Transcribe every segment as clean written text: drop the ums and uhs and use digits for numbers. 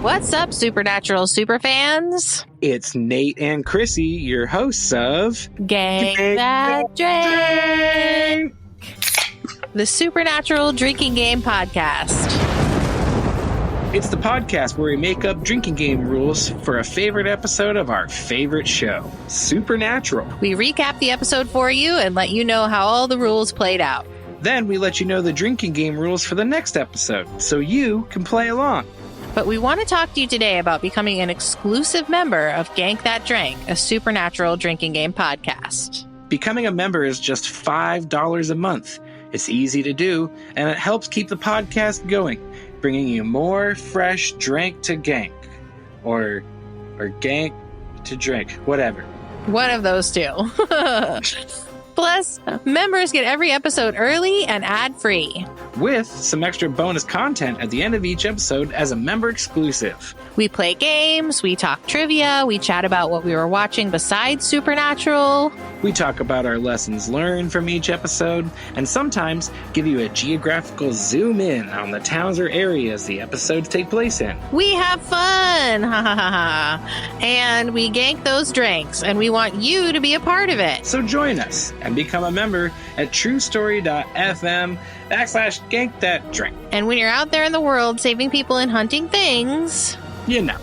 What's up, Supernatural superfans? It's Nate and Krissy, your hosts of Gang That Drink, the Supernatural Drinking Game Podcast. It's the podcast where we make up drinking game rules for a favorite episode of our favorite show, Supernatural. We recap the episode for you and let you know how all the rules played out. Then we let you know the drinking game rules for the next episode, so you can play along. But we want to talk to you today about becoming an exclusive member of Gank That Drank, a Supernatural drinking game podcast. Becoming a member is just $5 a month. It's easy to do, and it helps keep the podcast going, bringing you more fresh drink to gank. Or gank to drink, whatever. One of those two. Plus, members get every episode early and ad-free, with some extra bonus content at the end of each episode as a member exclusive. We play games, we talk trivia, we chat about what we were watching besides Supernatural. We talk about our lessons learned from each episode, and sometimes give you a geographical zoom in on the towns or areas the episodes take place in. We have fun! Ha ha ha ha. And we gank those drinks, and we want you to be a part of it. So join us and become a member at truestory.fm/gankthatdrink. And when you're out there in the world saving people and hunting things, you know,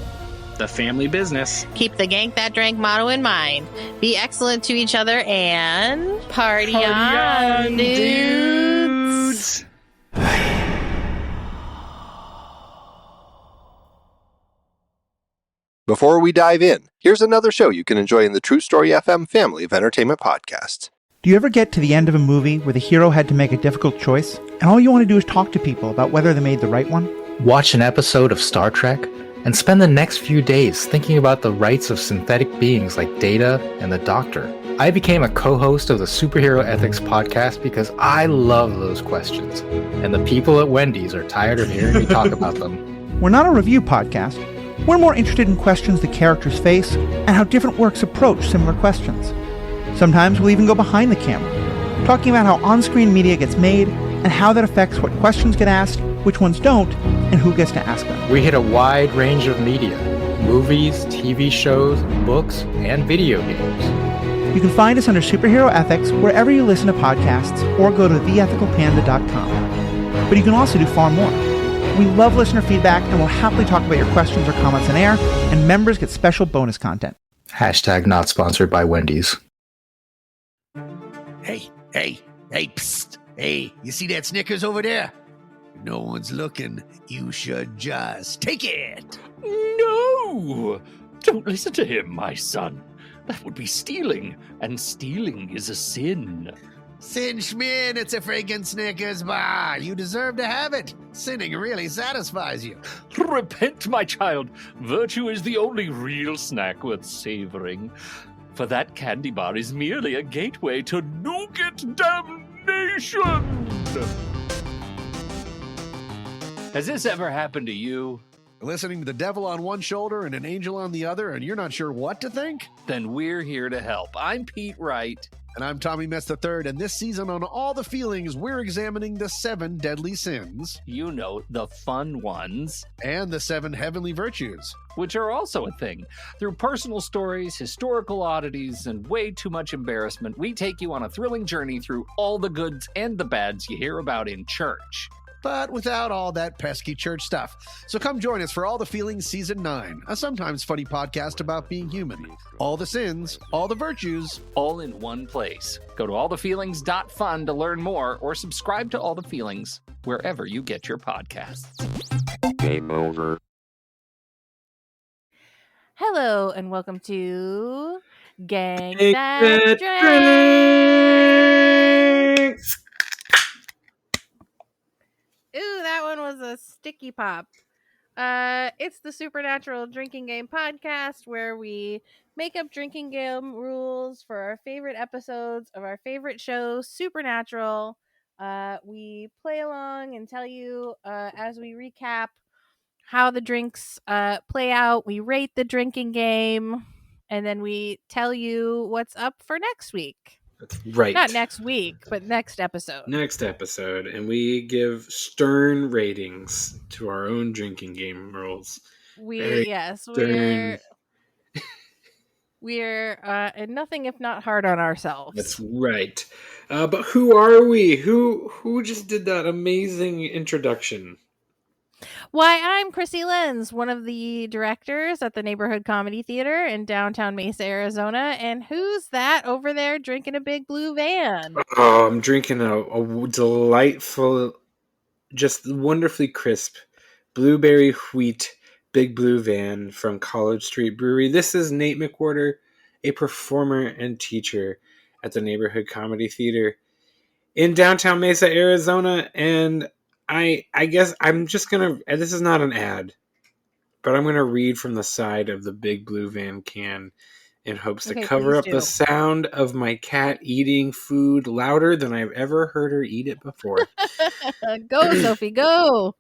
the family business. Keep the Gank That Drank motto in mind. Be excellent to each other and party on, dudes. Before we dive in, here's another show you can enjoy in the True Story FM family of entertainment podcasts. Do you ever get to the end of a movie where the hero had to make a difficult choice, and all you want to do is talk to people about whether they made the right one? Watch an episode of Star Trek and spend the next few days thinking about the rights of synthetic beings like Data and the Doctor. I became a co-host of the Superhero Ethics podcast because I love those questions, and the people at Wendy's are tired of hearing me talk about them. We're not a review podcast. We're more interested in questions the characters face and how different works approach similar questions. Sometimes we'll even go behind the camera, talking about how on-screen media gets made and how that affects what questions get asked, which ones don't, and who gets to ask them. We hit a wide range of media: movies, TV shows, books, and video games. You can find us under Superhero Ethics wherever you listen to podcasts or go to theethicalpanda.com. But you can also do far more. We love listener feedback and will happily talk about your questions or comments on air, and members get special bonus content. # not sponsored by Wendy's. Hey, psst. Hey, you see that Snickers over there? No one's looking. You should just take it. No! Don't listen to him, my son. That would be stealing, and stealing is a sin. Sin Schmin, it's a friggin' Snickers bar. You deserve to have it. Sinning really satisfies you. Repent, my child. Virtue is the only real snack worth savoring. For that candy bar is merely a gateway to nougat damnation. Has this ever happened to you? Listening to the devil on one shoulder and an angel on the other, and you're not sure what to think? Then we're here to help. I'm Pete Wright. And I'm Tommy Metz III, and this season on All the Feelings, we're examining the 7 deadly sins. You know, the fun ones. And the 7 heavenly virtues. Which are also a thing. Through personal stories, historical oddities, and way too much embarrassment, we take you on a thrilling journey through all the goods and the bads you hear about in church. But without all that pesky church stuff. So come join us for All the Feelings Season 9, a sometimes funny podcast about being human. All the sins, all the virtues. All in one place. Go to allthefeelings.fun to learn more, or subscribe to All the Feelings wherever you get your podcasts. Game over. Hello, and welcome to Gang Gank That That Drink. Ooh, that one was a sticky pop. It's the Supernatural Drinking Game Podcast where we make up drinking game rules for our favorite episodes of our favorite show, Supernatural. We play along and tell you as we recap how the drinks play out. We rate the drinking game, and then we tell you what's up for next week. Right. Not next week, but next episode. Next episode. And we give stern ratings to our own drinking game rules. Very stern. We're nothing if not hard on ourselves. That's right. But who are we? Who just did that amazing introduction? Why, I'm Krissy Lenz, one of the directors at the Neighborhood Comedy Theater in downtown Mesa, Arizona. And who's that over there drinking a big blue van? Oh, I'm drinking a delightful, just wonderfully crisp blueberry wheat big blue van from College Street Brewery. This is Nate McWhorter, a performer and teacher at the Neighborhood Comedy Theater in downtown Mesa, Arizona. And I guess I'm just gonna, this is not an ad, but I'm gonna read from the side of the big blue van can in hopes to cover up the sound of my cat eating food louder than I've ever heard her eat it before. Go, Sophie, go.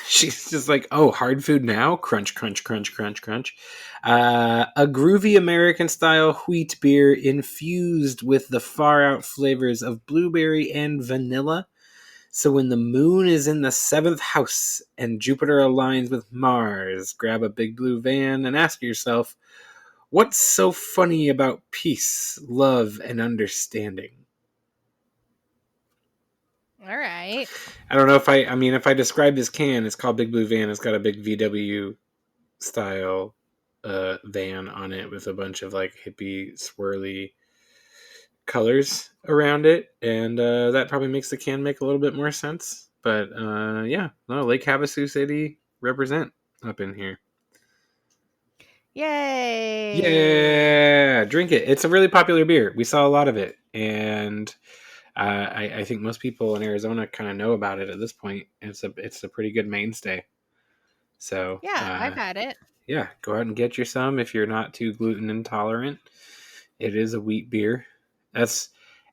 She's just like, oh, hard food now? Crunch, crunch, crunch, crunch, crunch. A groovy American-style wheat beer infused with the far-out flavors of blueberry and vanilla. So when the moon is in the 7th house and Jupiter aligns with Mars, grab a big blue van and ask yourself, what's so funny about peace, love, and understanding? All right. I don't know if if I describe this can, it's called Big Blue Van. It's got a big VW style van on it with a bunch of like hippie swirly colors around it. And that probably makes the can make a little bit more sense. But yeah, no, Lake Havasu City represent up in here. Yay! Yeah, drink it. It's a really popular beer. We saw a lot of it, and I think most people in Arizona kind of know about it at this point. It's a pretty good mainstay. So yeah, I've had it. Yeah, go out and get you some if you're not too gluten intolerant. It is a wheat beer. That's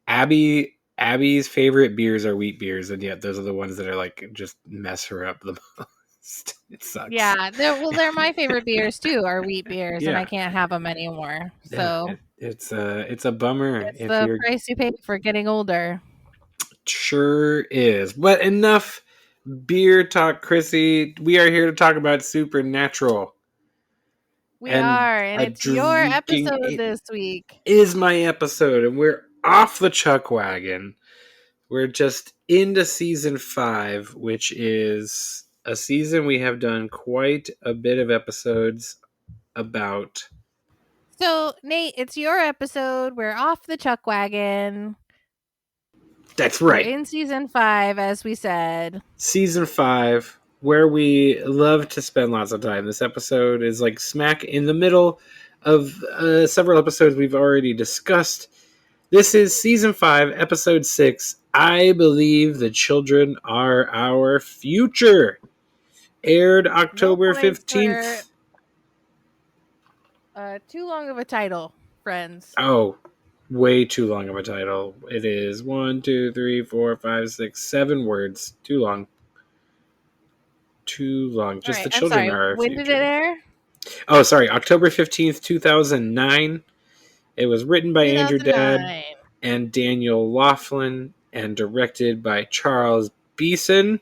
Abby's favorite beers are wheat beers, and yet those are the ones that are like just mess her up the most. It sucks. Yeah, they're my favorite beers too. Are wheat beers, Yeah. and I can't have them anymore. So yeah, it's a bummer. It's the price you pay for getting older. Sure is. But enough beer talk, Krissy. We are here to talk about Supernatural. We are, and it's your episode this week. It is my episode, and we're off the chuck wagon. We're just into season 5, which is a season we have done quite a bit of episodes about. So, Nate, it's your episode. We're off the chuck wagon. That's right. We're in season 5, as we said. Season 5, where we love to spend lots of time. This episode is like smack in the middle of several episodes we've already discussed. This is season 5, episode 6. I Believe the Children Are Our Future. Aired October 15th. Too long of a title, friends. Oh, way too long of a title. It is 1, 2, 3, 4, 5, 6, 7 words. Too long. Too long. Just the children are our future. When did it air? Oh, sorry. October 15th, 2009. It was written by Andrew Dadd and Daniel Laughlin and directed by Charles Beeson.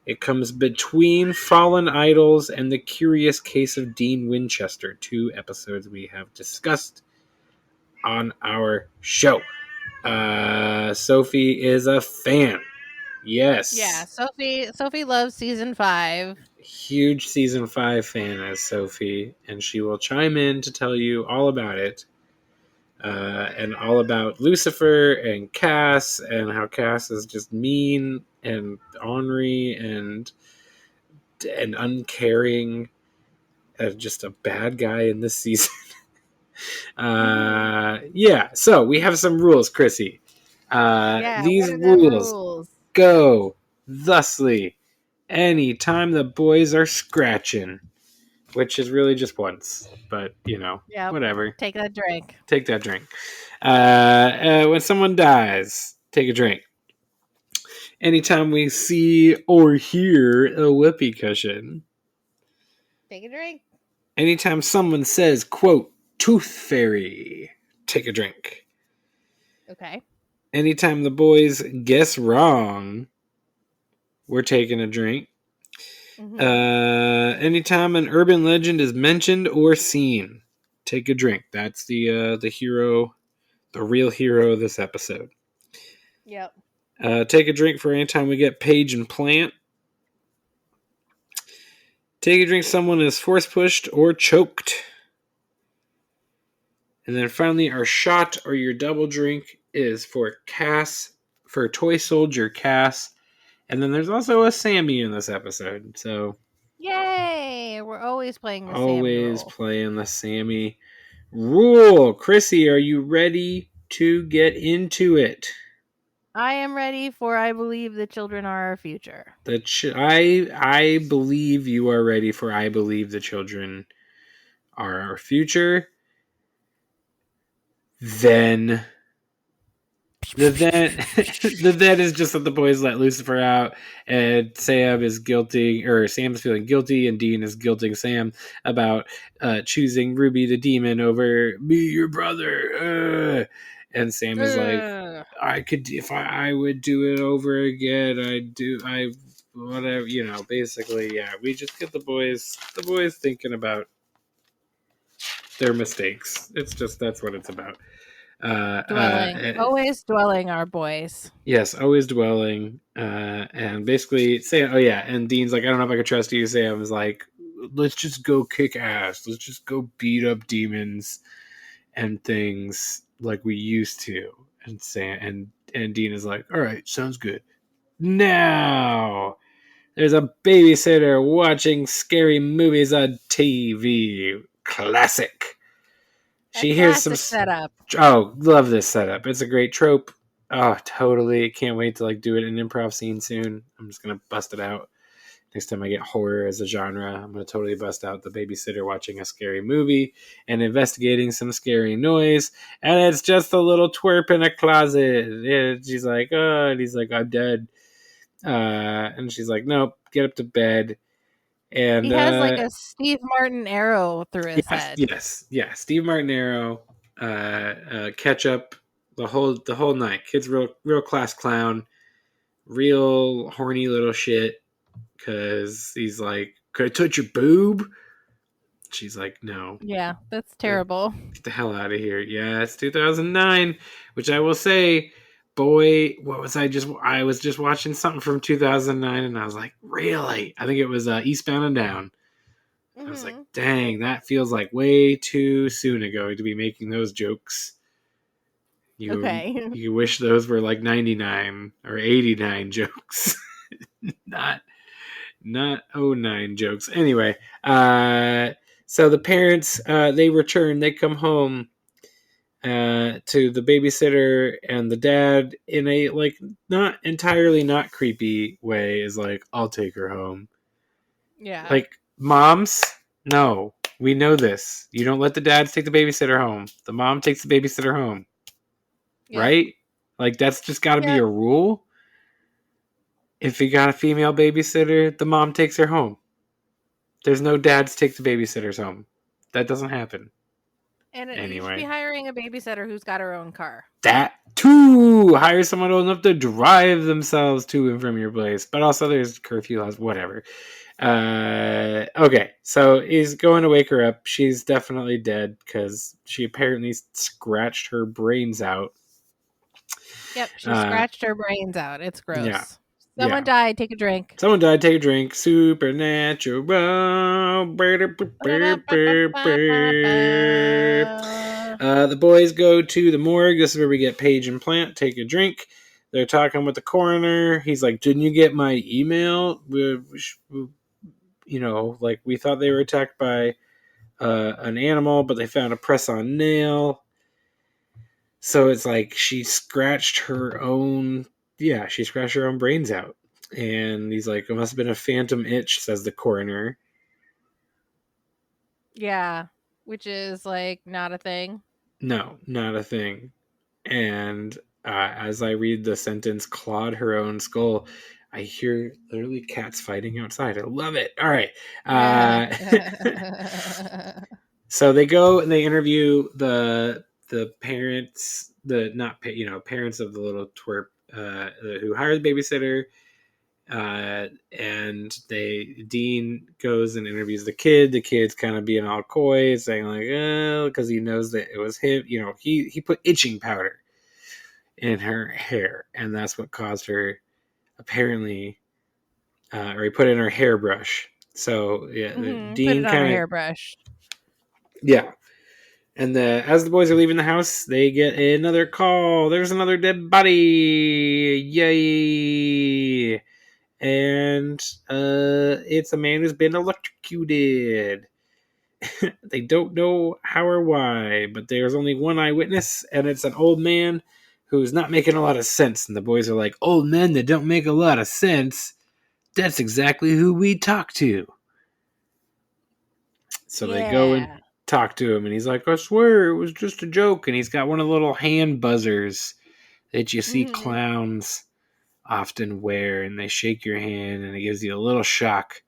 It comes between Fallen Idols and The Curious Case of Dean Winchester, 2 episodes we have discussed on our show. Sophie is a fan. Yes. Yeah, Sophie loves season 5. Huge season 5 fan as Sophie, and she will chime in to tell you all about it. And all about Lucifer and Cass, and how Cass is just mean and ornery and uncaring, just a bad guy in this season. Yeah, so we have some rules, Krissy. These rules go thusly. Anytime the boys are scratching, which is really just once, but whatever. Take that drink. Take that drink. When someone dies, take a drink. Anytime we see or hear a whoopee cushion, take a drink. Anytime someone says, quote, tooth fairy, take a drink. Okay. Anytime the boys guess wrong, we're taking a drink. Anytime an urban legend is mentioned or seen, take a drink. That's the hero, the real hero of this episode. Yep. Take a drink for anytime we get Paige and Plant. Take a drink someone is force pushed or choked. And then finally, our shot or your double drink is for Cass, for Toy Soldier Cass. And then there's also a Sammy in this episode. So, yay! We're always playing the Sammy always role. playing the Sammy rule. Krissy, are you ready to get into it? I am ready for I believe the children are our future. I believe you are ready for I believe the children are our future. Then the then is just that the boys let Lucifer out, and Sam is guilty, or Sam is feeling guilty, and Dean is guilting Sam about choosing Ruby the demon over me, your brother. And Sam is like, I could, if I would do it over again, whatever, basically, yeah. We just get the boys thinking about their mistakes. It's just, that's what it's about. Dwelling. Always dwelling, our boys. Yes, always dwelling. And basically saying, oh yeah, and Dean's like, I don't know if I could trust you. Sam is like, let's just go kick ass. Let's just go beat up demons and things like we used to. And Sam and Dean is like, all right, sounds good. Now there's a babysitter watching scary movies on TV. Classic. She hears some setup. Oh, love this setup. It's a great trope. Oh, totally. Can't wait to do it in an improv scene soon. I'm just gonna bust it out. Next time I get horror as a genre, I'm gonna totally bust out the babysitter watching a scary movie and investigating some scary noise. And it's just a little twerp in a closet. And she's like, oh, and he's like, I'm dead. And she's like, nope, get up to bed. And he has a Steve Martin arrow through his head. Yes, yeah, Steve Martin arrow, ketchup, the whole night. Kid's real class clown, real horny little shit. Because he's like, "Could I touch your boob?" She's like, "No." Yeah, that's terrible. Get the hell out of here. Yeah, it's 2009, which I will say, boy, what was I was just watching something from 2009, and I was like, really? I think it was Eastbound and Down. I was like, dang, that feels like way too soon ago to be making those jokes. You wish those were 99 or 89 jokes. not 09 jokes. Anyway, so the parents, they return, they come home to the babysitter, and the dad, in a not entirely not creepy way, is like, I'll take her home. Yeah. Moms, no, we know this. You don't let the dads take the babysitter home. The mom takes the babysitter home. Yep. Right? That's just got to be a rule. If you got a female babysitter, the mom takes her home. There's no dads take the babysitters home. That doesn't happen. And you should be hiring a babysitter who's got her own car. That too! Hire someone old enough to drive themselves to and from your place. But also there's curfew laws, whatever. Okay, so he's going to wake her up. She's definitely dead because she apparently scratched her brains out. Yep, she scratched her brains out. It's gross. Yeah. Someone died. Take a drink. Someone died. Take a drink. Supernatural. The boys go to the morgue. This is where we get Paige and Plant. Take a drink. They're talking with the coroner. He's like, didn't you get my email? We thought they were attacked by an animal, but they found a press-on nail. So it's like she scratched her own brains out. And he's like, it must have been a phantom itch, says the coroner. Yeah, which is not a thing. No, not a thing. And as I read the sentence, clawed her own skull, I hear literally cats fighting outside. I love it. All right. So they go and they interview the parents, parents of the little twerp who hired the babysitter, And Dean goes and interviews the kid. The kid's kind of being all coy, saying like, "Oh," because he knows that it was him. You know, he put itching powder in her hair, and that's what caused her apparently, or he put in her hairbrush. So yeah, Put Dean it on her kind of hairbrush. yeah. And as the boys are leaving the house, they get another call. There's another dead body. Yay! And it's a man who's been electrocuted. They don't know how or why, but there's only one eyewitness, and it's an old man who's not making a lot of sense. And the boys are like, old men that don't make a lot of sense? That's exactly who we talk to. So they go and talk to him, and he's like, I swear it was just a joke. And he's got one of the little hand buzzers that you see clowns often wear, and they shake your hand, and it gives you a little shock.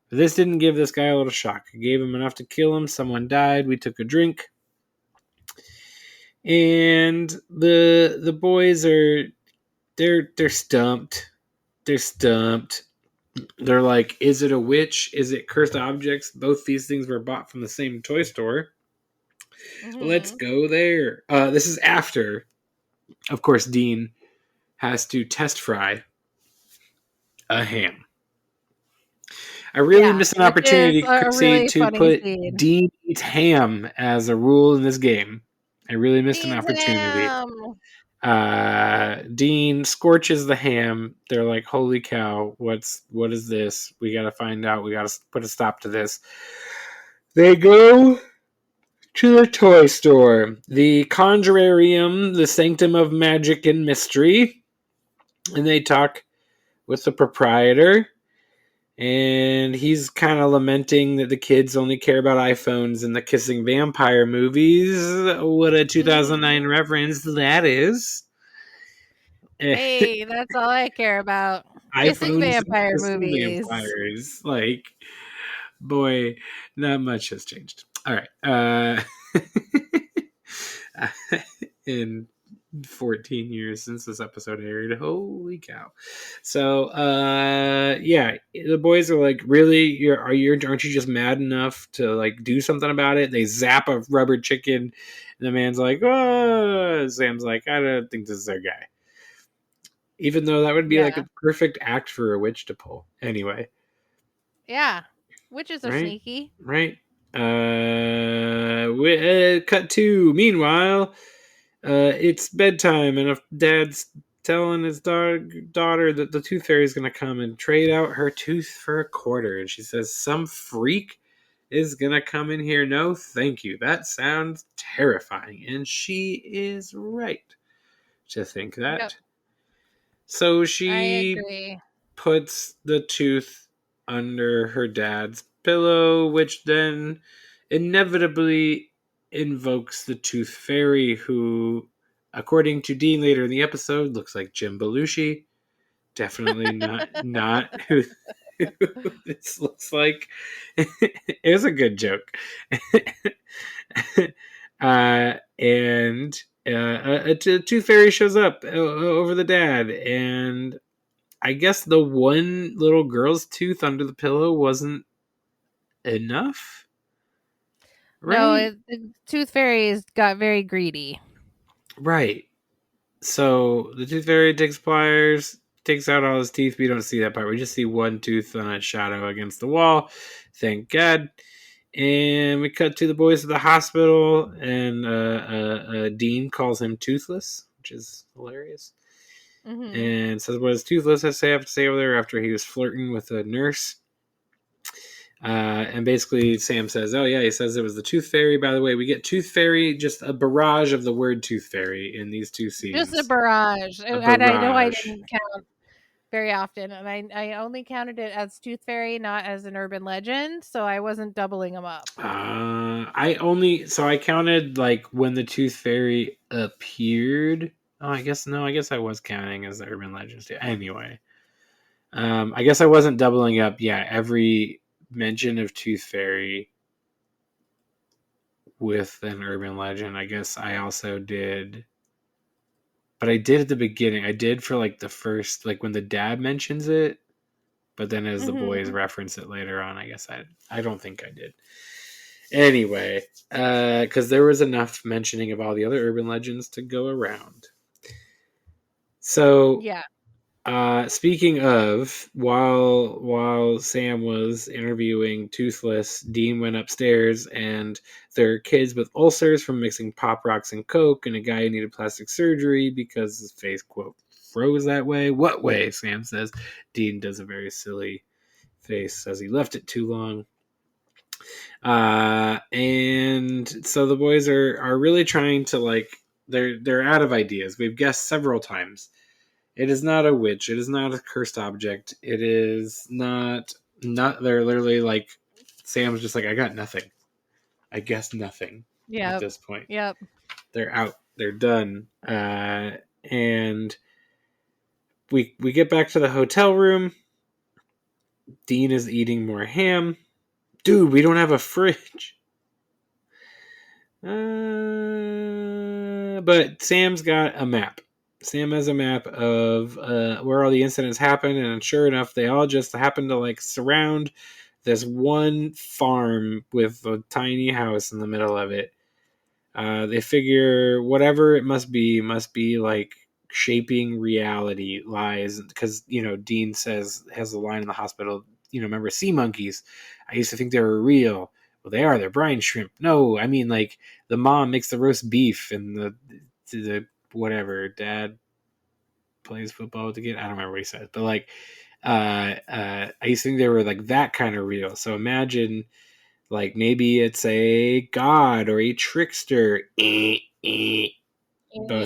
But this didn't give this guy a little shock. It gave him enough to kill him. Someone died. We took a drink. And the boys are they're stumped. They're stumped. They're like, is it a witch? Is it cursed objects? Both these things were bought from the same toy store. Let's go there. This is after, of course, Dean has to test fry a ham. I really missed an opportunity, Krissy, really to put Dean eats ham as a rule in this game. I really missed an opportunity. Dean scorches the ham. They're like, holy cow, what is this? We got to find out. We got to put a stop to this. They go to the toy store, the Conjurarium, the Sanctum of Magic and Mystery, and they talk with the proprietor. And he's kind of lamenting that the kids only care about iPhones and the kissing vampire movies. What a 2009 reference that is. Hey, that's all I care about. Kissing vampire movies. Vampires. Like, boy, not much has changed. All right. In 14 years since this episode aired. Holy cow. So yeah, the boys are like, really, aren't you just mad enough to like do something about it? They zap a rubber chicken, and the man's like, oh. Sam's like, I don't think this is our guy, even though that would be like a perfect act for a witch to pull anyway. Witches are sneaky, right? Cut to, meanwhile, it's bedtime, and if Dad's telling his daughter that the tooth fairy is going to come and trade out her tooth for a quarter. And she says, some freak is going to come in here. No, thank you. That sounds terrifying. And she is right to think that. Yep. So she puts the tooth under her dad's pillow, which then inevitably invokes the tooth fairy, who, according to Dean later in the episode, looks like Jim Belushi. Definitely not who this looks like. It was a good joke. And a tooth fairy shows up over the dad, and I guess the one little girl's tooth under the pillow wasn't enough. Right? No, the tooth fairies got very greedy. Right. So the tooth fairy takes pliers, takes out all his teeth. We don't see that part. We just see one tooth on a shadow against the wall. Thank God. And we cut to the boys at the hospital, and Dean calls him toothless, which is hilarious. And says what his toothless has to have to say over there after he was flirting with a nurse. And basically Sam says, oh yeah, he says it was the tooth fairy. By the way, we get tooth fairy, just a barrage of the word tooth fairy in these two scenes. Just a barrage. And I know I didn't count very often, and I only counted it as tooth fairy, not as an urban legend, so I wasn't doubling them up. I counted like when the tooth fairy appeared. Oh, I guess I was counting as the urban legends too. Anyway, I guess I wasn't doubling up. Yeah, every mention of tooth fairy with an urban legend, I guess I also did. But I did at the beginning. I did for like the first, like when the dad mentions it. But then as the boys Mhm. reference it later on, I guess I don't think I did. Anyway, because there was enough mentioning of all the other urban legends to go around. So, Yeah. speaking of, while Sam was interviewing Toothless, Dean went upstairs, and there are kids with ulcers from mixing Pop Rocks and Coke, and a guy who needed plastic surgery because his face, quote, froze that way. What way? Sam says. Dean does a very silly face, says he left it too long. And so the boys are really trying to, like, they're out of ideas. We've guessed several times. It is not a witch. It is not a cursed object. It is not. They're literally like, Sam's just like, I got nothing. I guess nothing at Yep. this point. Yep. They're out. They're done. And we get back to the hotel room. Dean is eating more ham. Dude, we don't have a fridge. But Sam's got a map. Sam has a map of where all the incidents happen, and sure enough, they all just happen to like surround this one farm with a tiny house in the middle of it. They figure whatever it must be like shaping reality lies, because Dean has a line in the hospital. Remember sea monkeys? I used to think they were real. Well, they are. They're brine shrimp. No, I mean, like, the mom makes the roast beef, and the whatever dad plays football with the kid. I don't remember what he said, but like, I used to think they were like that kind of real. So imagine, like, maybe it's a god or a trickster. Both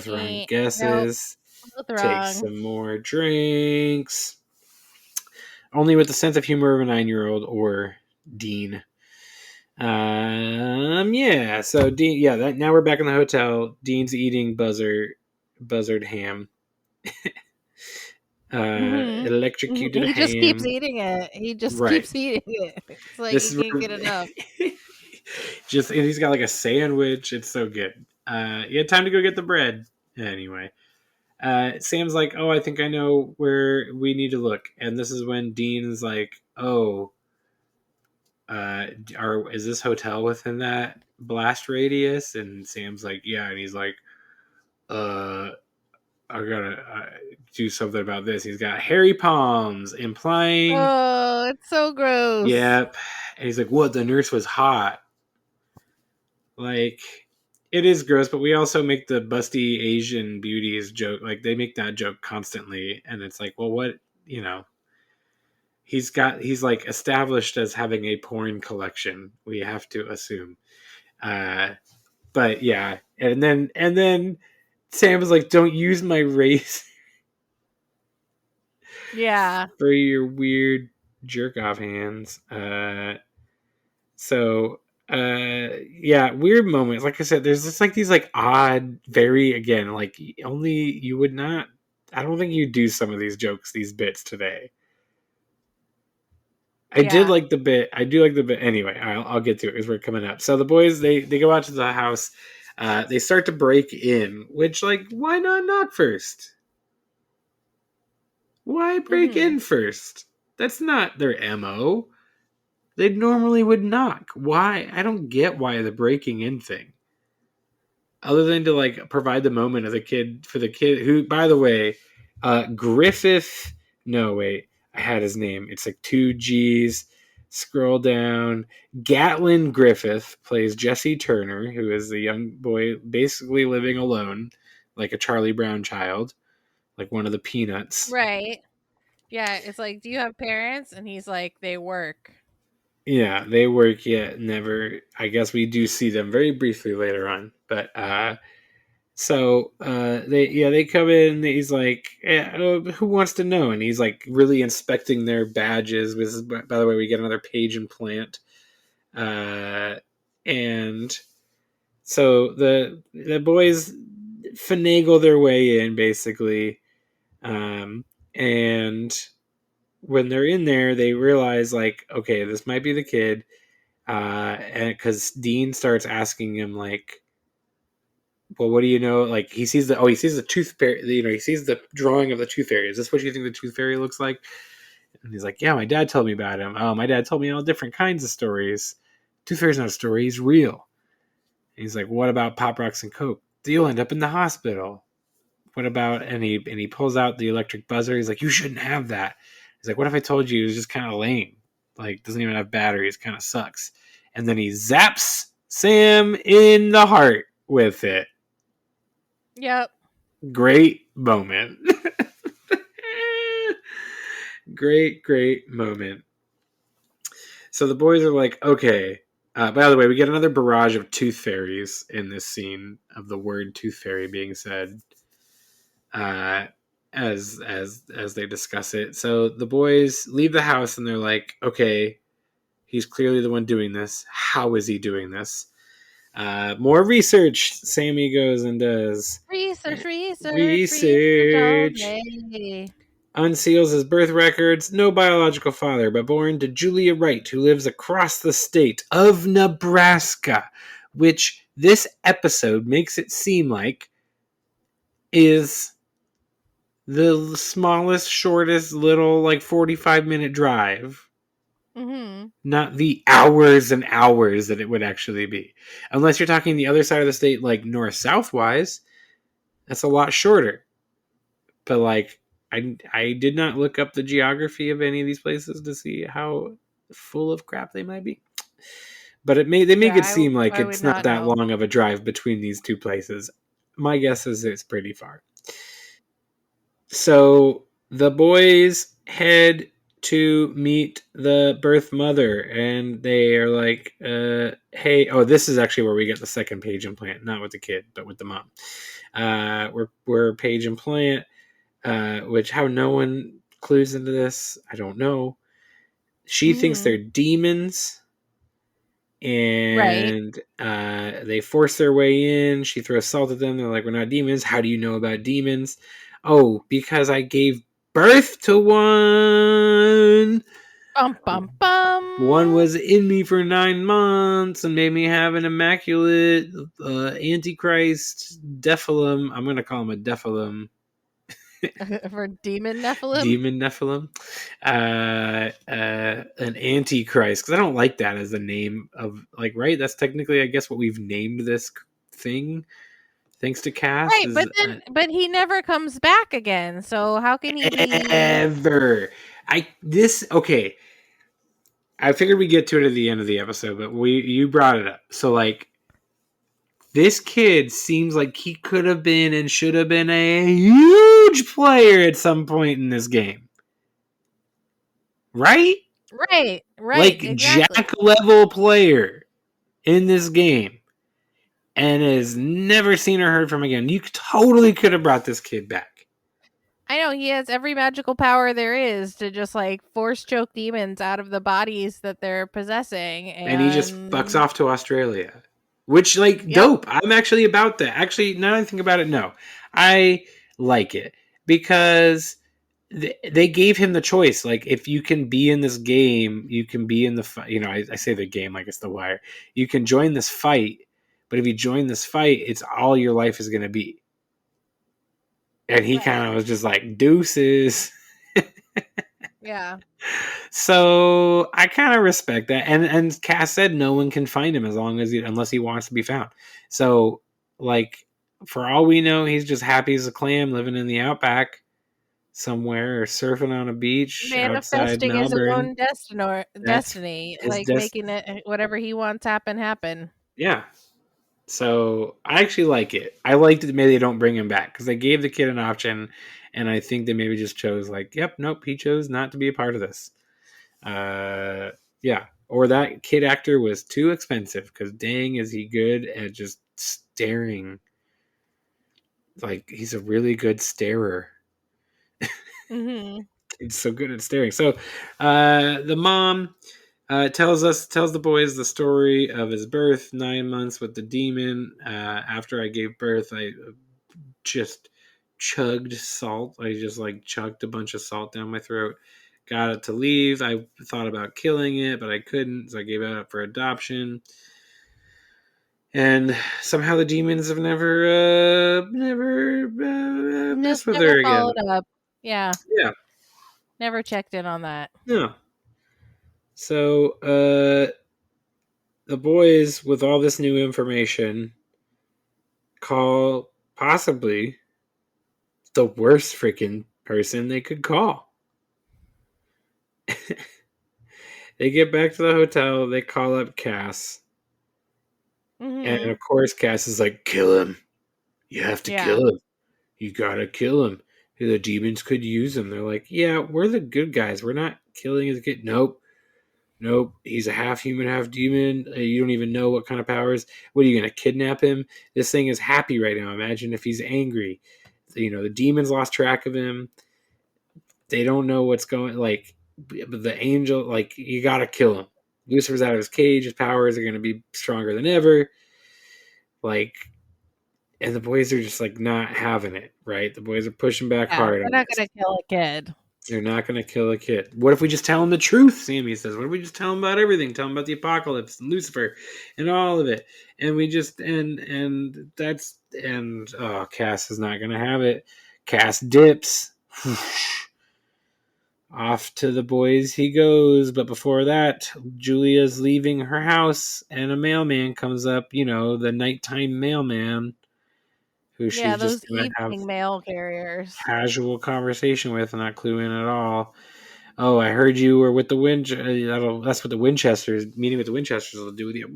wrong Nope. guesses. Both Take wrong. some more drinks. Only with the sense of humor of a 9-year-old or Dean. Yeah. So Dean. Yeah. Now we're back in the hotel. Dean's eating buzzard ham. Electrocuted He just keeps ham. eating it. He just Right. keeps eating it. It's like This he is can't get enough. and he's got like a sandwich. It's so good. Yeah, time to go get the bread. Anyway, Sam's like, "Oh, I think I know where we need to look." And this is when Dean's like, "Oh, is this hotel within that blast radius?" And Sam's like, "Yeah." And he's like, "I gotta do something about this." He's got hairy palms, implying, Oh, it's so gross. yep. And he's like, "What? The nurse was hot." Like, it is gross, but we also make the busty Asian beauties joke. Like, they make that joke constantly, and it's like, well, what, he's like established as having a porn collection. We have to assume. But yeah, and then Sam was like, "Don't use my race." Yeah. For your weird jerk off hands. So yeah, weird moments. Like I said, there's just like these like odd, very, again, like, only you would not, I don't think you'd do some of these jokes, these bits today. I did like the bit. I do like the bit. Anyway, I'll get to it because we're coming up. So the boys, they go out to the house. They start to break in, which, like, why not knock first? Why break in first? That's not their MO. They normally would knock. Why? I don't get why the breaking in thing. Other than to, like, provide the moment of the kid, for the kid who, by the way, Griffith. No, wait, I had his name. It's like 2 G's. Scroll down. Gatlin Griffith plays Jesse Turner, who is the young boy basically living alone, like a Charlie Brown child, like one of the Peanuts. Right. Yeah, it's like, do you have parents? And he's like, they work. Yeah, they work yet never. I guess we do see them very briefly later on, but they come in. And he's like, who wants to know? And he's like really inspecting their badges. This is, by the way, we get another page implant, and so the boys finagle their way in basically, and when they're in there, they realize, like, okay, this might be the kid. And because Dean starts asking him, like, well, what do you know? Like, he sees the tooth fairy. He sees the drawing of the tooth fairy. Is this what you think the tooth fairy looks like? And he's like, yeah, my dad told me about him. Oh, my dad told me all different kinds of stories. Tooth Fairy's not a story, he's real. And he's like, what about Pop Rocks and Coke? You'll end up in the hospital. What about, and he pulls out the electric buzzer. He's like, you shouldn't have that. He's like, what if I told you it was just kind of lame? Like, doesn't even have batteries, kind of sucks. And then he zaps Sam in the heart with it. Yep. Great moment. Great moment. So the boys are like, okay. By the way, we get another barrage of tooth fairies in this scene of the word tooth fairy being said as they discuss it. So the boys leave the house and they're like, okay, he's clearly the one doing this. How is he doing this? More research. Sammy goes and does Research all day. Unseals his birth records. No biological father, but born to Julia Wright, who lives across the state of Nebraska, which this episode makes it seem like is the smallest, shortest, little, like 45-minute drive. Mm-hmm. Not the hours and hours that it would actually be. Unless you're talking the other side of the state, like north-south wise, that's a lot shorter. But like, I did not look up the geography of any of these places to see how full of crap they might be. But they make it seem like it's not that long of a drive between these two places. My guess is it's pretty far. So the boys head to meet the birth mother, and they are like, hey, oh, this is actually where we get the second page implant, not with the kid, but with the mom. We're page implant, which how no one clues into this, I don't know. She thinks they're demons, and they force their way in. She throws salt at them. They're like, we're not demons. How do you know about demons? Oh, because I gave birth to one. One was in me for 9 months and made me have an immaculate Antichrist Nephilim. I'm going to call him a Nephilim. For demon Nephilim? Demon Nephilim. An Antichrist. Because I don't like that as the name of, like, right? That's technically, I guess, what we've named this thing. Thanks to Cass. Right, but he never comes back again. So how can he be ever? Okay. I figured we'd get to it at the end of the episode, but you brought it up. So like, this kid seems like he could have been and should have been a huge player at some point in this game. Right? Right. Like exactly. Jack level player in this game. And has never seen or heard from again. You totally could have brought this kid back. I know, he has every magical power there is to just like force choke demons out of the bodies that they're possessing. And he just fucks off to Australia. Which, like, dope. I'm actually about that. Actually, now that I think about it, no. I like it. Because they gave him the choice. Like, if you can be in this game, you can be in the fight. You know, I say the game like it's The Wire. You can join this fight. But if you join this fight, it's all your life is going to be. And he kind of was just like, deuces. Yeah. So I kind of respect that. And Cass said no one can find him unless he wants to be found. So, like, for all we know, he's just happy as a clam living in the outback somewhere or surfing on a beach manifesting outside Melbourne. His own destiny. Like making it whatever he wants happen. Yeah. So I actually like it. I liked it. Maybe they don't bring him back because they gave the kid an option, and I think they maybe just chose like, yep, nope, he chose not to be a part of this. Yeah, or that kid actor was too expensive because dang, is he good at just staring? Like he's a really good starer. Mm-hmm. He's so good at staring. So the mom. Tells the boys the story of his birth, 9 months with the demon. After I gave birth, I just chugged salt. I just like chugged a bunch of salt down my throat. Got it to leave. I thought about killing it, but I couldn't, so I gave it up for adoption. And somehow the demons have never messed with her again. Up. Yeah. Yeah. Never checked in on that. No. So, the boys, with all this new information, call possibly the worst freaking person they could call. They get back to the hotel, they call up Cass, and of course Cass is like, kill him. You have to kill him. You gotta kill him. The demons could use him. They're like, yeah, we're the good guys. We're not killing his kid. Nope. He's a half human, half demon. You don't even know what kind of powers. What are you gonna kidnap him? This thing is happy right now. Imagine if he's angry. The demons lost track of him. They don't know what's going. Like, but the angel, like, you gotta kill him. Lucifer's out of his cage. His powers are gonna be stronger than ever. Like, and the boys are just like not having it, right? The boys are pushing back hard. They're not gonna kill a kid. They're not gonna kill a kid. What if we just tell him the truth? Sammy says. What if we just tell him about everything? Tell him about the apocalypse and Lucifer and all of it. And we just Cass is not gonna have it. Cass dips. Off to the boys he goes, but before that, Julia's leaving her house, and a mailman comes up. The nighttime mailman, who she's those just gonna have evening mail carriers. casual conversation with, and not clue in at all. Oh, I heard you were with the that's what the Winchesters. Meeting with the Winchesters will do with you.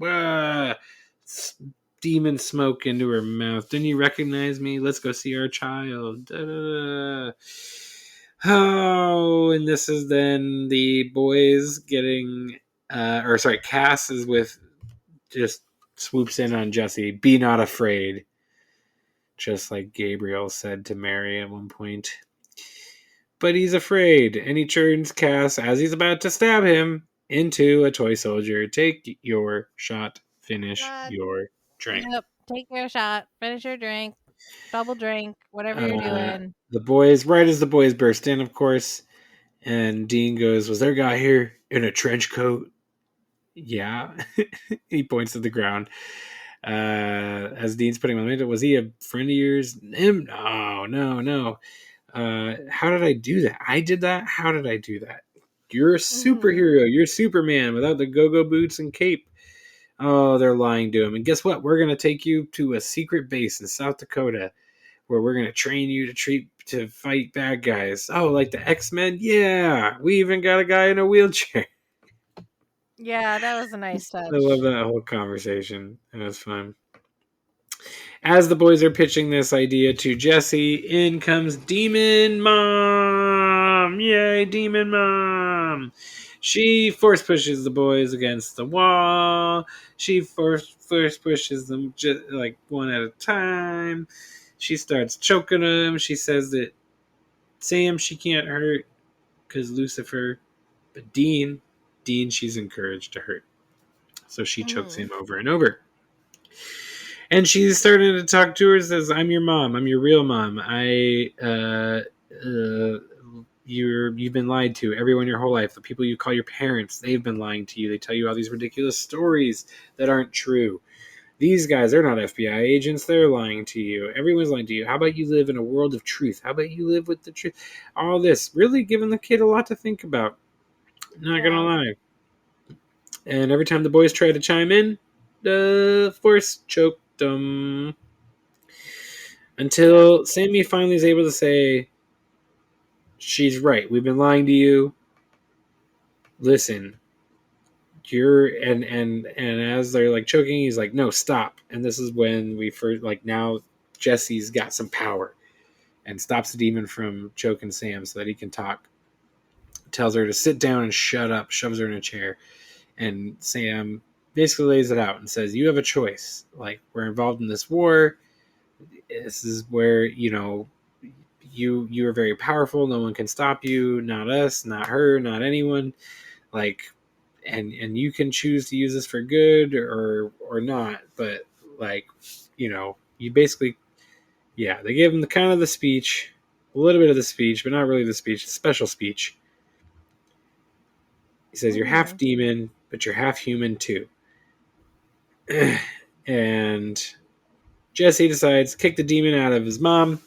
Demon smoke into her mouth. Didn't you recognize me? Let's go see our child. Da-da-da. Oh, and this is then the boys getting, Cass is just swoops in on Jesse. Be not afraid. Just like Gabriel said to Mary at one point. But he's afraid, and he turns Cass, as he's about to stab him, into a toy soldier. Take your shot. Finish your drink. Yep. Take your shot. Finish your drink. Double drink. Whatever you're doing. The boys, right as the boys burst in, of course, and Dean goes, was there a guy here in a trench coat? Yeah. He points to the ground. As Dean's putting him on the window, was he a friend of yours? No. How did I do that? I did that? How did I do that? You're a superhero. You're Superman without the go-go boots and cape. Oh, they're lying to him. And guess what? We're going to take you to a secret base in South Dakota where we're going to train you to fight bad guys. Oh, like the X-Men? Yeah. We even got a guy in a wheelchair. Yeah, that was a nice touch. I love that whole conversation. It was fun. As the boys are pitching this idea to Jesse, in comes Demon Mom! Yay, Demon Mom! She force pushes the boys against the wall. She force pushes them just like one at a time. She starts choking them. She says that Sam she can't hurt because Lucifer, but Dean she's encouraged to hurt. So she chokes him over and over. And she's starting to talk to her, says, I'm your mom. I'm your real mom. You've been lied to. Everyone your whole life. The people you call your parents, they've been lying to you. They tell you all these ridiculous stories that aren't true. These guys, they're not FBI agents. They're lying to you. Everyone's lying to you. How about you live in a world of truth? How about you live with the truth? All this. Really giving the kid a lot to think about. Not going to lie. And every time the boys try to chime in, the force choked them. Until Sammy finally is able to say, she's right. We've been lying to you. Listen, and as they're like choking, he's like, no, stop. And this is when we first, like, now Jesse's got some power and stops the demon from choking Sam so that he can talk. Tells her to sit down and shut up, shoves her in a chair. And Sam basically lays it out and says, you have a choice. Like, we're involved in this war. This is where, you are very powerful. No one can stop you. Not us, not her, not anyone. Like, and you can choose to use this for good or not. But, like, you basically, they gave him the speech, a little bit of the speech, but not really the speech, the special speech. He says, you're half demon, but you're half human too. And Jesse decides to kick the demon out of his mom.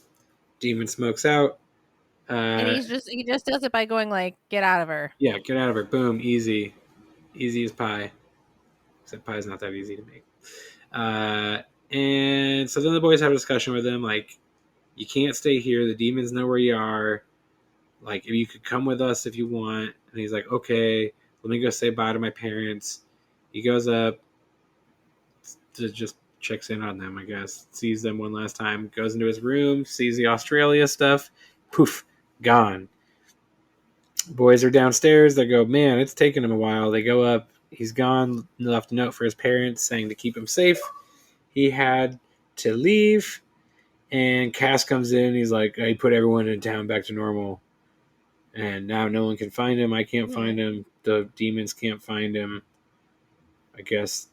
Demon smokes out. And he just does it by going like, "Get out of her." Yeah, get out of her. Boom, easy as pie. Except pie's not that easy to make. And so then the boys have a discussion with him, like, you can't stay here. The demons know where you are. Like, if you could come with us if you want. And he's like, okay, let me go say bye to my parents. He goes up, just checks in on them, I guess. Sees them one last time, goes into his room, sees the Australia stuff. Poof, gone. Boys are downstairs. They go, man, it's taken him a while. They go up. He's gone. Left a note for his parents saying to keep him safe. He had to leave. And Cass comes in. He's like, I put everyone in town back to normal. And now no one can find him. I can't find him. The demons can't find him. I guess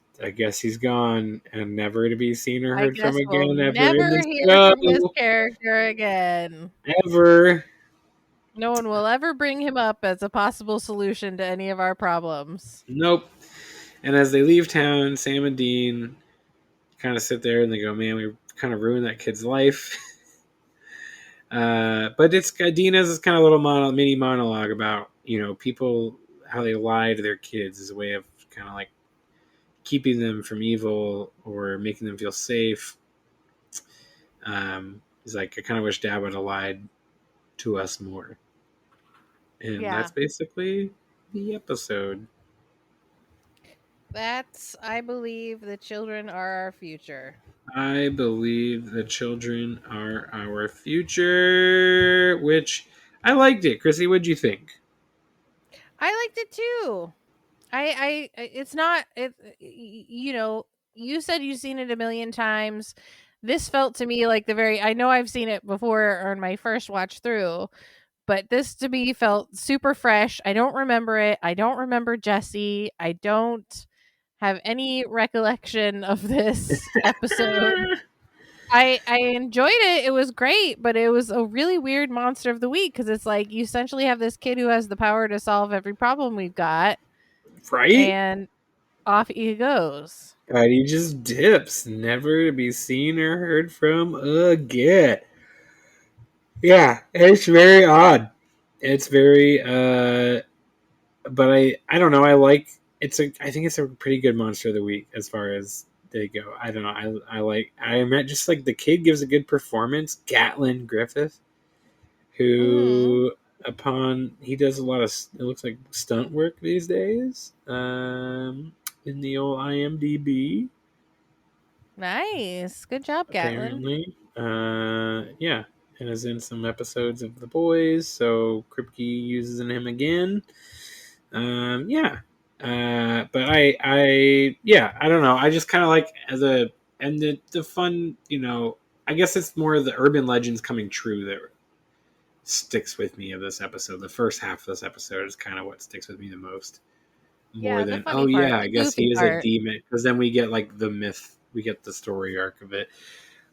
he's gone and never to be seen or I heard from guess we'll again ever in never the hear show. from this character again. Ever. No one will ever bring him up as a possible solution to any of our problems. Nope. And as they leave town, Sam and Dean kind of sit there and they go, man, we kind of ruined that kid's life. But it's Dean has this kind of little mini monologue about, people, how they lie to their kids as a way of kind of like keeping them from evil or making them feel safe. He's like, I kind of wish Dad would have lied to us more. And that's basically the episode. I believe the children are our future. I believe the children are our future, which I liked it. Krissy, what'd you think? I liked it too. It's not, you said you've seen it a million times. This felt to me like I know I've seen it before on my first watch through, but this to me felt super fresh. I don't remember it. I don't remember Jesse. I don't have any recollection of this episode. I enjoyed it. It was great, but it was a really weird monster of the week because it's like you essentially have this kid who has the power to solve every problem we've got. Right? And off he goes. And he just dips, never to be seen or heard from again. Yeah, it's very odd. It's very but I don't know. I think it's a pretty good monster of the week as far as they go. I don't know. I meant just like the kid gives a good performance. Gatlin Griffith, who he does a lot of, it looks like, stunt work these days. In the old IMDb. Nice. Good job, Gatlin. Apparently. Yeah. And is in some episodes of The Boys, so Kripke uses him again. Yeah. But I don't know. I just kind of like the fun, I guess it's more of the urban legends coming true that sticks with me of this episode. The first half of this episode is kind of what sticks with me the most. More than, I guess he is a demon. Because then we get like the myth, we get the story arc of it.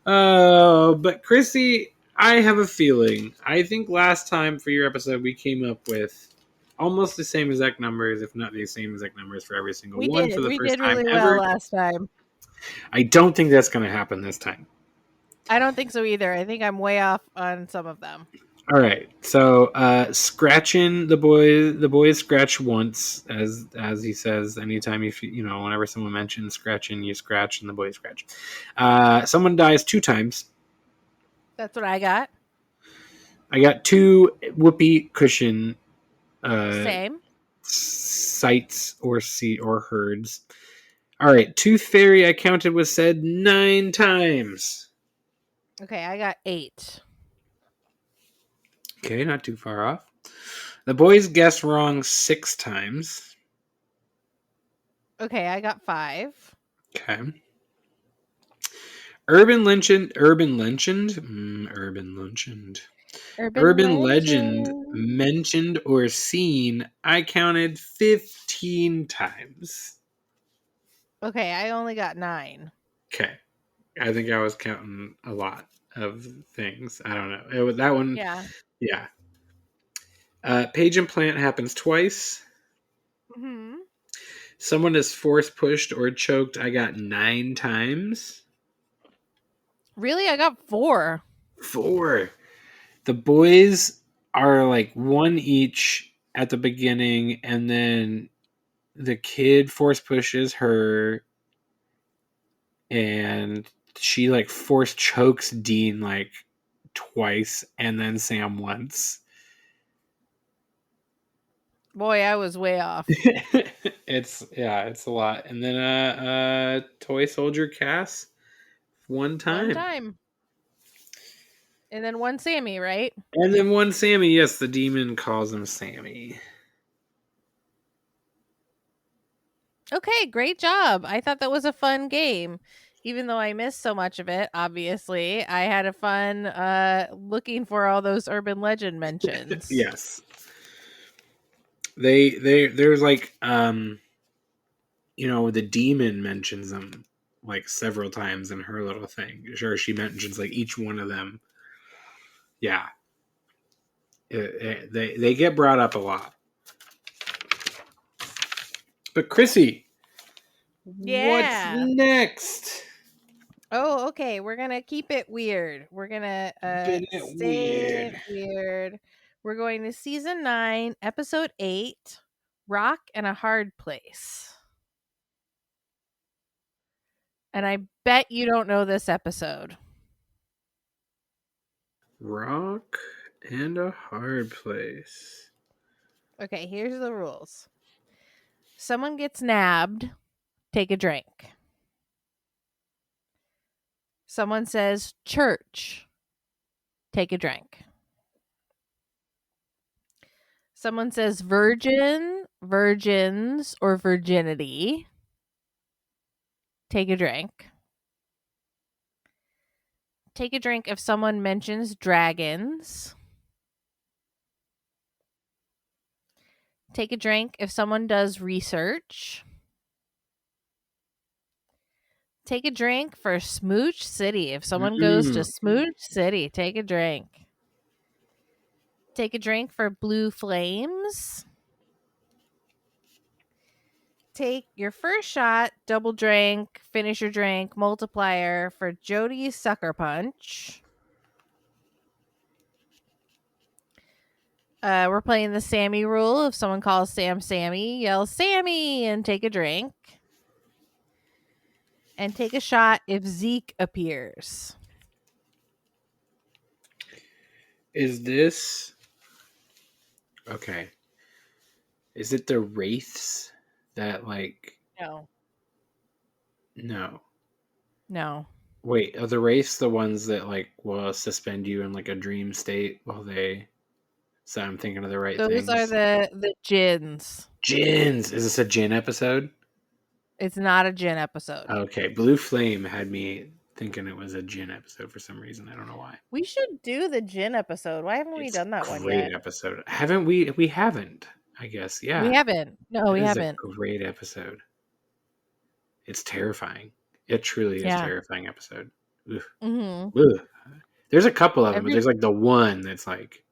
But Krissy, I have a feeling. I think last time for your episode, we came up with almost the same exact numbers, if not the same exact numbers for every single one for the first time really ever. well last time. I don't think that's going to happen this time. I don't think so either. I think I'm way off on some of them. All right. So, scratching the boys scratch once, as he says. Anytime whenever someone mentions scratching, you scratch, and the boys scratch. Someone dies 2 times. That's what I got. I got 2 whoopee cushion. Same. Sights or herds. All right. Tooth Fairy, I counted, was said 9 times. Okay, I got 8. Okay, not too far off. The boys guessed wrong 6 times. Okay, I got 5. Okay. Urban legend mentioned or seen, I counted 15 times. Okay, I only got 9. Okay. I think I was counting a lot of things. I don't know. It was that one. Yeah. Yeah. Page implant happens twice. Mm-hmm. Someone is force pushed or choked. I got 9 times. Really? I got 4. 4. The boys are like one each at the beginning, and then the kid force pushes her, and she like force chokes Dean like twice, and then Sam once. Boy, I was way off. It's a lot. And then toy soldier Cass one time. One time. And then one Sammy, right? And then one Sammy. Yes, the demon calls him Sammy. Okay, great job. I thought that was a fun game. Even though I missed so much of it, obviously, I had a fun looking for all those urban legend mentions. Yes. There's like the demon mentions them like several times in her little thing. Sure, she mentions like each one of them. Yeah. They get brought up a lot. But Krissy, Yeah. what's next? Oh, okay. We're gonna keep it weird. We're gonna stay weird. We're going to season 9, episode 8, Rock and a Hard Place. And I bet you don't know this episode. Rock and a Hard Place. Okay, here's the rules. Someone gets nabbed, take a drink. Someone says church, take a drink. Someone says virgin, virgins, or virginity, take a drink. Take a drink if someone mentions dragons. Take a drink if someone does research. Take a drink for Smooch City. If someone goes to Smooch City, take a drink. Take a drink for Blue Flames. Take your first shot, double drink, finish your drink, multiplier for Jody's Sucker Punch. We're playing the Sammy rule. If someone calls Sam Sammy, yell Sammy and take a drink. And take a shot if Zeke appears. Is this okay? Is it the wraiths that like? No. Wait, are the wraiths the ones that like will suspend you in like a dream state while they? So I'm thinking of the right things. Those are the Jins. Jins. Is this a Jin episode? It's not a Jin episode. Okay, Blue Flame had me thinking it was a Jin episode for some reason. I don't know why. We should do the Jin episode. Why haven't we done that one yet? Great episode. Haven't we? We haven't. I guess. Yeah. We haven't. No, we haven't. A great episode. It's terrifying. It truly is a terrifying episode. Mm-hmm. There's a couple of them, but there's like the one that's like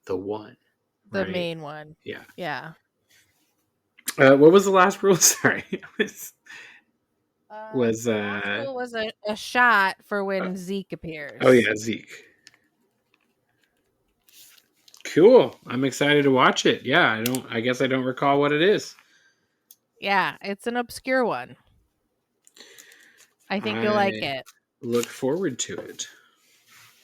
the one. The right? main one. Yeah. Yeah. What was the last rule? Sorry. Was a shot for when Zeke appears. Oh yeah, Zeke. Cool. I'm excited to watch it. Yeah, I guess I don't recall what it is. Yeah, it's an obscure one. I think you'll like it. Look forward to it.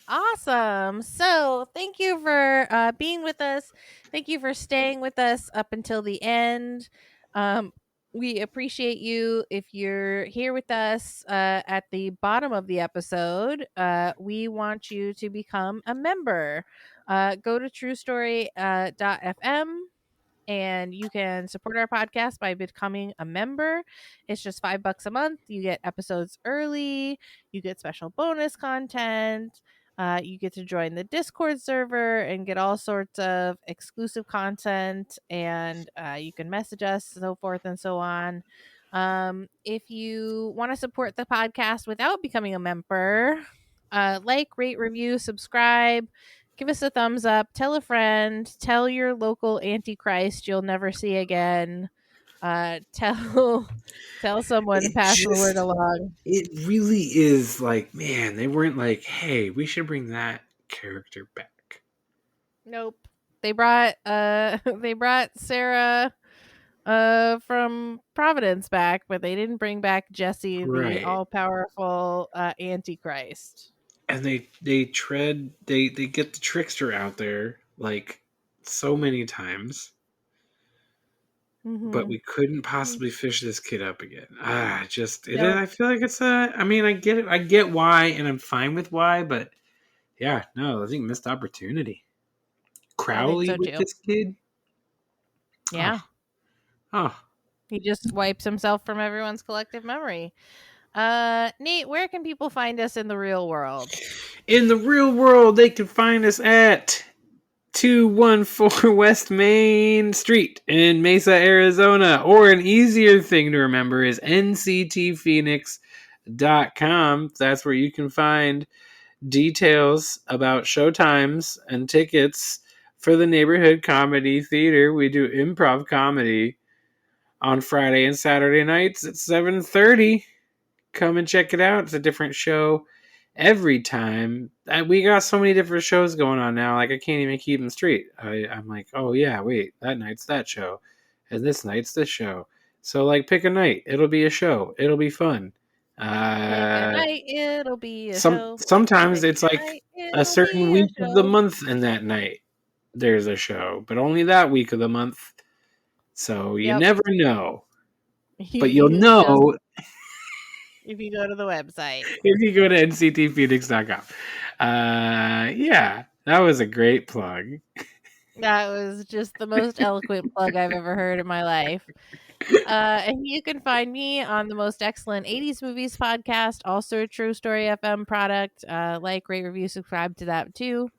Awesome. So thank you for being with us. Thank you for staying with us up until the end. We appreciate you. If you're here with us at the bottom of the episode, we want you to become a member. Go to truestory.fm. And you can support our podcast by becoming a member. It's just $5 a month. You get episodes early. You get special bonus content. You get to join the Discord server and get all sorts of exclusive content. And you can message us, so forth and so on. If you want to support the podcast without becoming a member, like, rate, review, subscribe. Give us a thumbs up. Tell a friend. Tell your local Antichrist you'll never see again. Tell someone. Pass the word along. It really is like, man, they weren't like, hey, we should bring that character back. Nope. They brought Sarah from Providence back, but they didn't bring back Jesse, the Right. all powerful Antichrist. And they get the trickster out there like so many times, but Mm-hmm. we couldn't possibly fish this kid up again. Nope. I feel like it's I mean, I get it. I get why, and I'm fine with why, but yeah, no, I think missed opportunity. I think Crowley so with too. this kid. Yeah. Oh, oh. He just wipes himself from everyone's collective memory. Nate, where can people find us in the real world? In the real world, they can find us at 214 West Main Street in Mesa, Arizona. Or an easier thing to remember is nctphoenix.com. That's where you can find details about showtimes and tickets for the neighborhood comedy theater. We do improv comedy on Friday and Saturday nights at 7:30. Come and check it out. It's a different show every time. We got so many different shows going on now. Like I can't even keep them straight. I'm like, oh yeah, wait, that night's that show, and this night's this show. So like, pick a night. It'll be a show. It'll be fun. Pick a night, it'll be a show. Sometimes Pick it's a like night, a it'll certain be a week of the show. month, and that night there's a show, but only that week of the month. So you Yep. never know, but You you'll just know if you go to the website. if you go to nctphoenix.com. Yeah, that was a great plug. That was just the most eloquent plug I've ever heard in my life. And you can find me on the Most Excellent 80s Movies podcast, also a True Story FM product. Like, rate, review, subscribe to that too.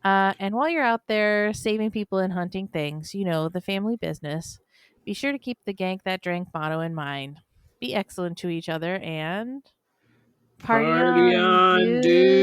And while you're out there saving people and hunting things, you know, the family business, be sure to keep the Gank That Drank motto in mind. Be excellent to each other and party Party on, on, dude.